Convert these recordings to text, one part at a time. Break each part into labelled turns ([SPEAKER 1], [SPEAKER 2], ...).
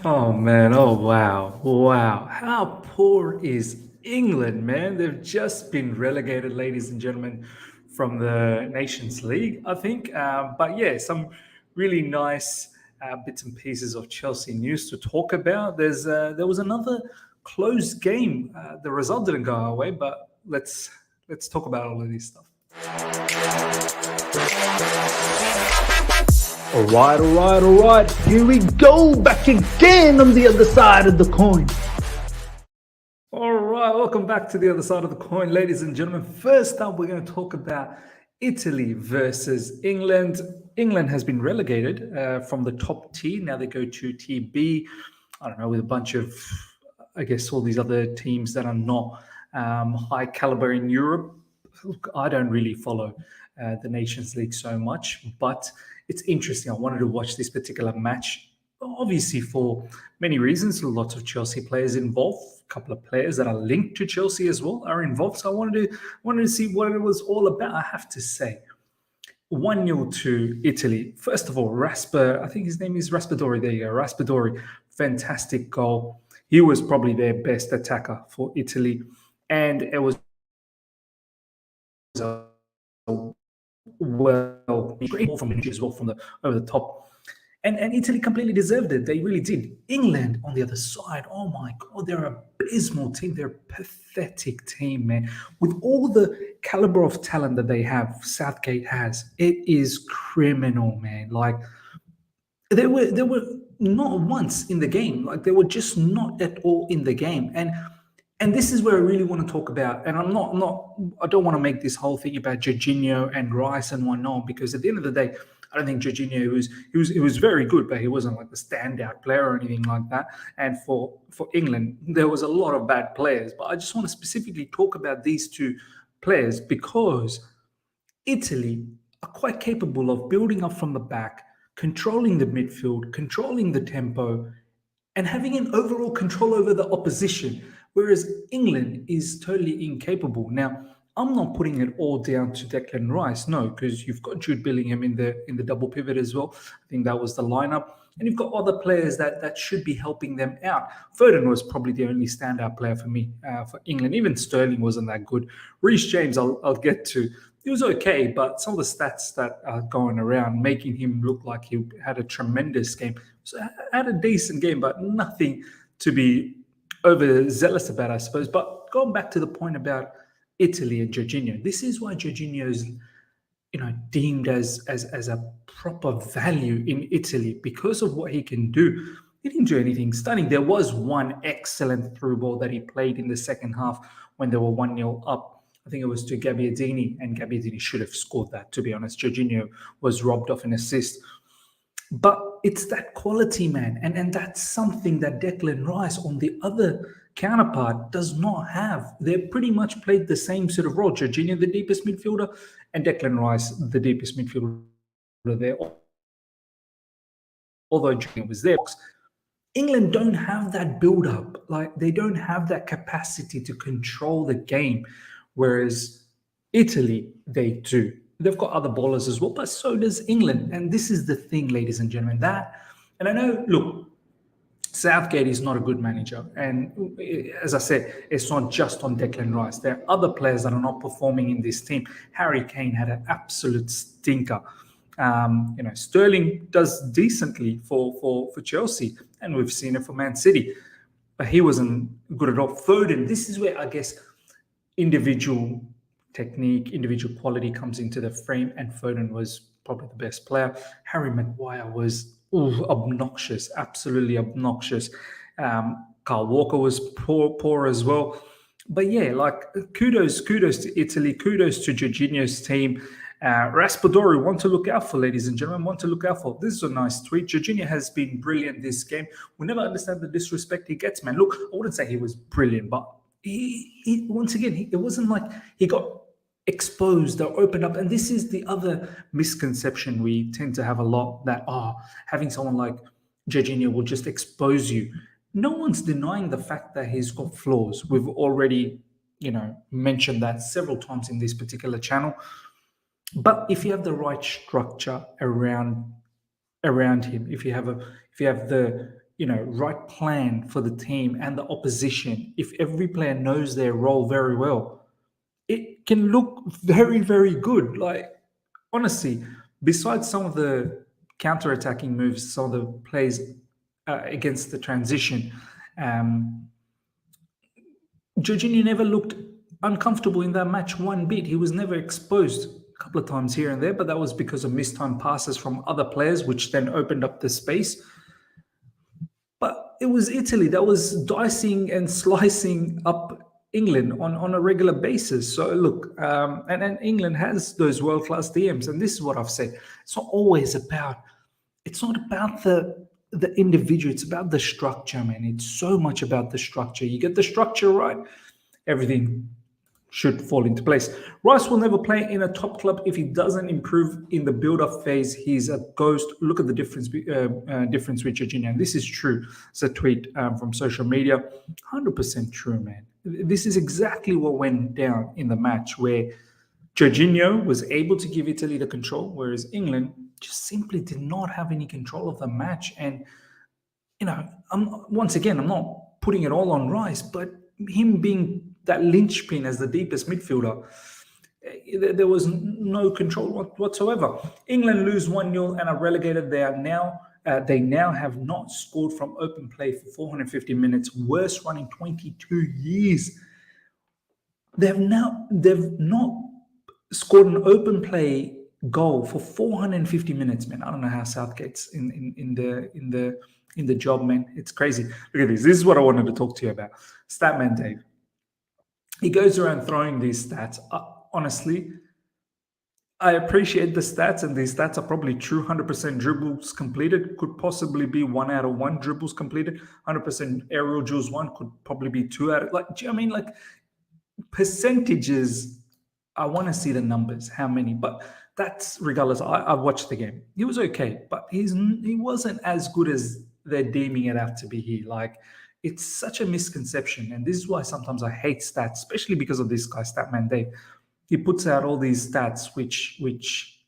[SPEAKER 1] Oh man, oh wow, wow. How poor is England, man? They've just been relegated, ladies and gentlemen, from the Nations League, I think. But yeah, some really nice bits and pieces of Chelsea news to talk about. There was another close game. The result didn't go our way, but let's talk about all of this stuff.
[SPEAKER 2] All right. Here we go, back again on the other side of the coin.
[SPEAKER 1] All right, welcome back to the other side of the coin, ladies and gentlemen. First up, we're going to talk about Italy versus England. England has been relegated from the top tier. Now they go to tier B. I don't know, with a bunch of, I guess, all these other teams that are not high caliber in Europe. Look, I don't really follow the Nations League so much, but it's interesting. I wanted to watch this particular match, obviously for many reasons. Lots of Chelsea players involved. A couple of players that are linked to Chelsea as well are involved. So I wanted to see what it was all about. I have to say, 1-0 to Italy. First of all, I think his name is Raspadori. There you go, Raspadori. Fantastic goal. He was probably their best attacker for Italy, and it was a great ball from Minucci as well from the over the top. And Italy completely deserved it. They really did. England on the other side, oh my God, they're an abysmal team. They're a pathetic team, man. With all the caliber of talent that they have, Southgate has, it is criminal, man. Like they were not once in the game. Like they were just not at all in the game. And this is where I really want to talk about. And I don't want to make this whole thing about Jorginho and Rice and whatnot, because at the end of the day, I don't think Jorginho he was very good, but he wasn't like the standout player or anything like that. And for England, there was a lot of bad players. But I just want to specifically talk about these two players because Italy are quite capable of building up from the back, controlling the midfield, controlling the tempo, and having an overall control over the opposition, whereas England is totally incapable. Now, I'm not putting it all down to Declan Rice, no, because you've got Jude Bellingham in the double pivot as well. I think that was the lineup, and you've got other players that should be helping them out. Foden was probably the only standout player for me for England. Even Sterling wasn't that good. Reece James, I'll get to. He was okay, but some of the stats that are going around making him look like he had a tremendous game. So had a decent game, but nothing to be overzealous about, I suppose. But going back to the point about Italy and Jorginho, this is why Jorginho's deemed as a proper value in Italy because of what he can do. He didn't do anything stunning. There was one excellent through ball that he played in the second half when they were 1-0 up. I think it was to Gabbiadini, and Gabbiadini should have scored that, to be honest. Jorginho was robbed of an assist. But it's that quality, man. And that's something that Declan Rice, on the other counterpart, does not have. They pretty much played the same sort of role. Jorginho, the deepest midfielder, and Declan Rice, the deepest midfielder there. Although Jorginho was there. England don't have that build up. Like, they don't have that capacity to control the game, whereas Italy, they do. They've got other ballers as well, but so does England. And this is the thing, ladies and gentlemen, and I know, look, Southgate is not a good manager. And as I said, it's not just on Declan Rice. There are other players that are not performing in this team. Harry Kane had an absolute stinker. Sterling does decently for Chelsea, and we've seen it for Man City, but he wasn't good at all. Foden, this is where I guess individual technique, individual quality comes into the frame, and Foden was probably the best player. Harry Maguire was obnoxious, absolutely obnoxious. Kyle Walker was poor as well. But yeah, like kudos to Italy, kudos to Jorginho's team. Raspadori, want to look out for, ladies and gentlemen, want to look out for. This is a nice tweet. Jorginho has been brilliant this game. We never understand the disrespect he gets, man. Look, I wouldn't say he was brilliant, but he once again, it wasn't like he got exposed or opened up. And this is the other misconception we tend to have a lot, that having someone like Jorginho will just expose you. No one's denying the fact that he's got flaws. We've already mentioned that several times in this particular channel. But if you have the right structure around him, if you have if you have the right plan for the team and the opposition, if every player knows their role very well, it can look very, very good. Like, honestly, besides some of the counter-attacking moves, some of the plays against the transition, Jorginho never looked uncomfortable in that match one bit. He was never exposed, a couple of times here and there, but that was because of mistimed passes from other players, which then opened up the space. But it was Italy that was dicing and slicing up England on a regular basis. So look, and England has those world-class DMs, and this is what I've said. It's not about the individual, it's about the structure, man. It's so much about the structure. You get the structure right, everything should fall into place. Rice will never play in a top club if he doesn't improve in the build-up phase. He's a ghost. Look at the difference with Jorginho. And this is true. It's a tweet from social media. 100% true, man. This is exactly what went down in the match, where Jorginho was able to give Italy the control, whereas England just simply did not have any control of the match. And, I'm not putting it all on Rice, but him being that linchpin as the deepest midfielder, there was no control whatsoever. England lose 1-0 and are relegated. They now have not scored from open play for 450 minutes, worst run in 22 years. They've not scored an open play goal for 450 minutes, man. I don't know how Southgate's in the job, man. It's crazy. Look at this. This is what I wanted to talk to you about. Statman Dave. He goes around throwing these stats. Honestly, I appreciate the stats, and these stats are probably true. 100% dribbles completed could possibly be 1 out of 1 dribbles completed. 100% aerial duels won could probably be 2 out of, like, do you know what I mean? Like, percentages, I want to see the numbers, how many, but that's regardless. I watched the game. He was okay, but he wasn't as good as they're deeming it out to be here. Like, it's such a misconception, and this is why sometimes I hate stats, especially because of this guy, Statman Dave. He puts out all these stats, which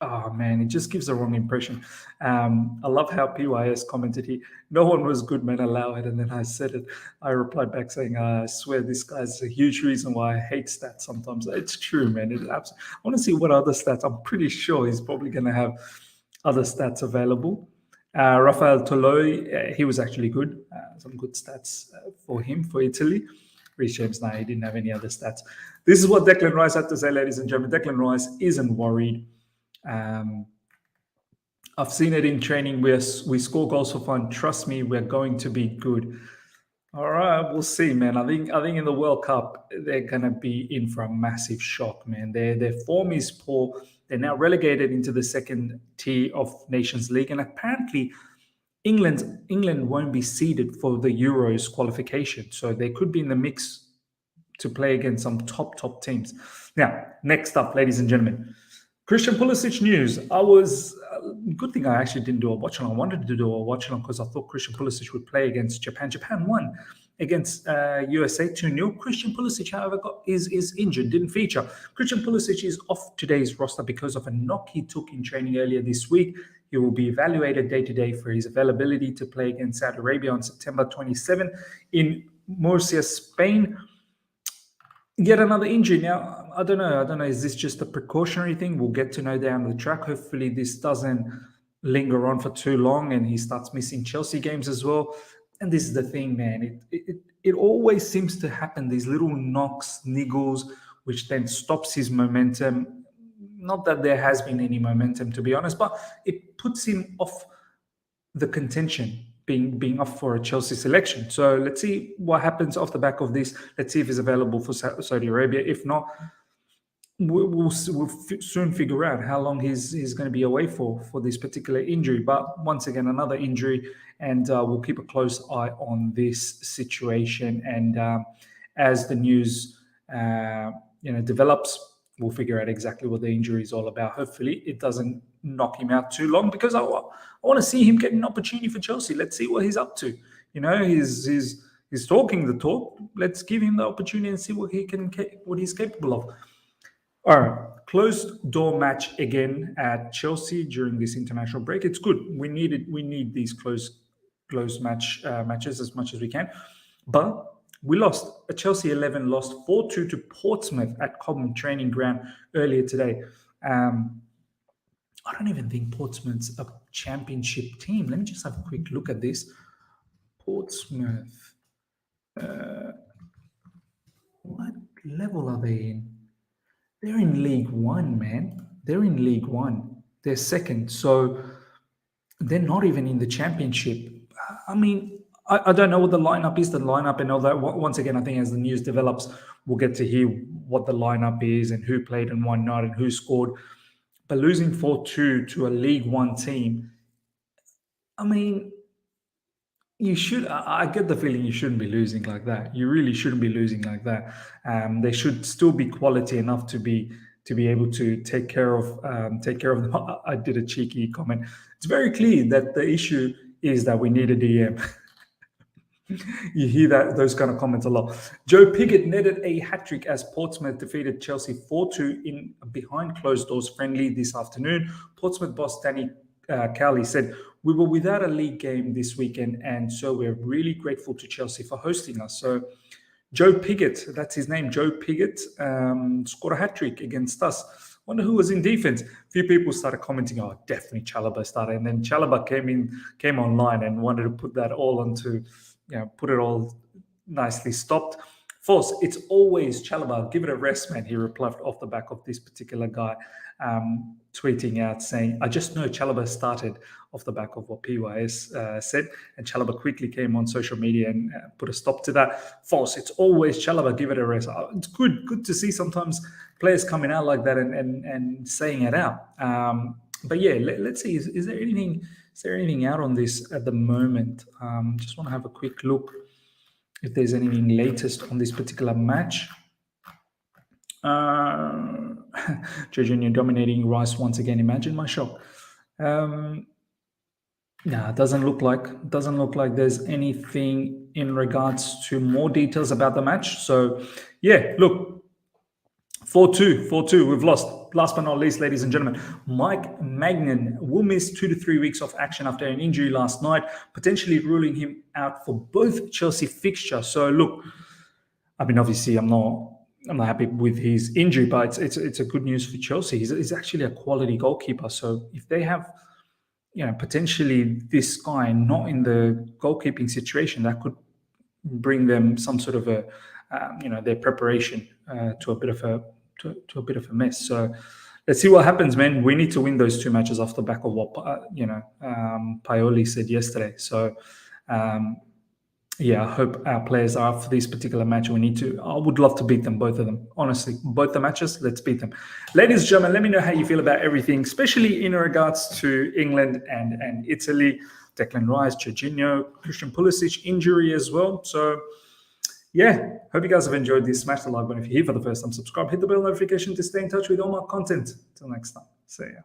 [SPEAKER 1] oh man, it just gives the wrong impression. I love how PYS commented here. No one was good, man. Allow it. And then I said it. I replied back saying, I swear this guy's a huge reason why I hate stats sometimes. It's true, man. I want to see what other stats. I'm pretty sure he's probably going to have other stats available. Rafael Toloi, he was actually good. Some good stats for him, for Italy. Reece James, he didn't have any other stats. This is what Declan Rice had to say, ladies and gentlemen. Declan Rice isn't worried. I've seen it in training. We score goals for fun. Trust me, we're going to be good. All right, we'll see, man. I think in the World Cup, they're going to be in for a massive shock, man. Their form is poor. They're now relegated into the second tier of Nations League. And apparently, England won't be seeded for the Euros qualification. So they could be in the mix to play against some top teams. Now, next up, ladies and gentlemen, Christian Pulisic news. Good thing I actually didn't do a watch-along. I wanted to do a watch-along because I thought Christian Pulisic would play against Japan. Japan won against USA 2-0. Christian Pulisic, however, is injured, didn't feature. Christian Pulisic is off today's roster because of a knock he took in training earlier this week. He will be evaluated day-to-day for his availability to play against Saudi Arabia on September 27 in Murcia, Spain. Yet another injury. Now, I don't know. Is this just a precautionary thing? We'll get to know down the track. Hopefully this doesn't linger on for too long and he starts missing Chelsea games as well. And this is the thing, man. It always seems to happen, these little knocks, niggles, which then stops his momentum. Not that there has been any momentum, to be honest, but it puts him off the contention, being up for a Chelsea selection. So let's see what happens off the back of this. Let's see if he's available for Saudi Arabia. If not, we'll soon figure out how long he's going to be away for this particular injury. But once again, another injury, and we'll keep a close eye on this situation. And as the news develops, we'll figure out exactly what the injury is all about. Hopefully, it doesn't knock him out too long, because I want to see him get an opportunity for Chelsea. Let's see what he's up to. He's talking the talk. Let's give him the opportunity and see what he's capable of. All right, closed door match again at Chelsea during this international break. It's good. We need these closed matches as much as we can. But we lost. Chelsea 11 lost 4-2 to Portsmouth at Cobham Training Ground earlier today. I don't even think Portsmouth's a championship team. Let me just have a quick look at this. Portsmouth. What level are they in? They're in League One, man. They're in League One. They're second. So they're not even in the championship. I mean, I don't know what the lineup is, and all that. Once again, I think as the news develops, we'll get to hear what the lineup is and who played and why not and who scored. But losing 4-2 to a League One team, I mean, you should. I get the feeling you shouldn't be losing like that. You really shouldn't be losing like that. They should still be quality enough to be able to take care of them. I did a cheeky comment. It's very clear that the issue is that we need a DM. You hear those kind of comments a lot. Joe Pigott netted a hat-trick as Portsmouth defeated Chelsea 4-2 in a behind closed doors friendly this afternoon. Portsmouth boss Danny Cowley said, "We were without a league game this weekend, and so we're really grateful to Chelsea for hosting us." So Joe Pigott, that's his name, Joe Pigott, scored a hat-trick against us. Wonder who was in defense. A few people started commenting, "Oh, definitely Chalobah started." And then Chalobah came online and wanted to put that all onto, put it all nicely stopped. False. It's always Chalobah. Give it a rest, man. He replied off the back of this particular guy tweeting out saying, "I just know Chalobah started," off the back of what PYS said. And Chalobah quickly came on social media and put a stop to that. False. It's always Chalobah. Give it a rest. It's good to see sometimes players coming out like that and saying it out. But yeah, let's see. Is there anything out on this at the moment? Just want to have a quick look if there's anything latest on this particular match. Jorginho dominating Rice once again. Imagine my shock. Nah, it doesn't look like there's anything in regards to more details about the match. So yeah, look, 4-2, we've lost. Last but not least, ladies and gentlemen, Mike Maignan will miss 2 to 3 weeks of action after an injury last night, potentially ruling him out for both Chelsea fixtures. So look, I mean, obviously I'm not happy with his injury, but it's a good news for Chelsea. He's actually a quality goalkeeper. So if they have, potentially this guy not in the goalkeeping situation, that could bring them some sort of a, their preparation to a bit of a mess. So let's see what happens, man. We need to win those 2 matches off the back of what Pioli said yesterday. So I hope our players are up for this particular match. I would love to beat them, both of them. Honestly, both the matches, let's beat them. Ladies and gentlemen, let me know how you feel about everything, especially in regards to England and Italy. Declan Rice, Jorginho, Christian Pulisic injury as well. So yeah, hope you guys have enjoyed this. Smash the like button if you're here for the first time. Subscribe, hit the bell notification to stay in touch with all my content. Till next time. See ya.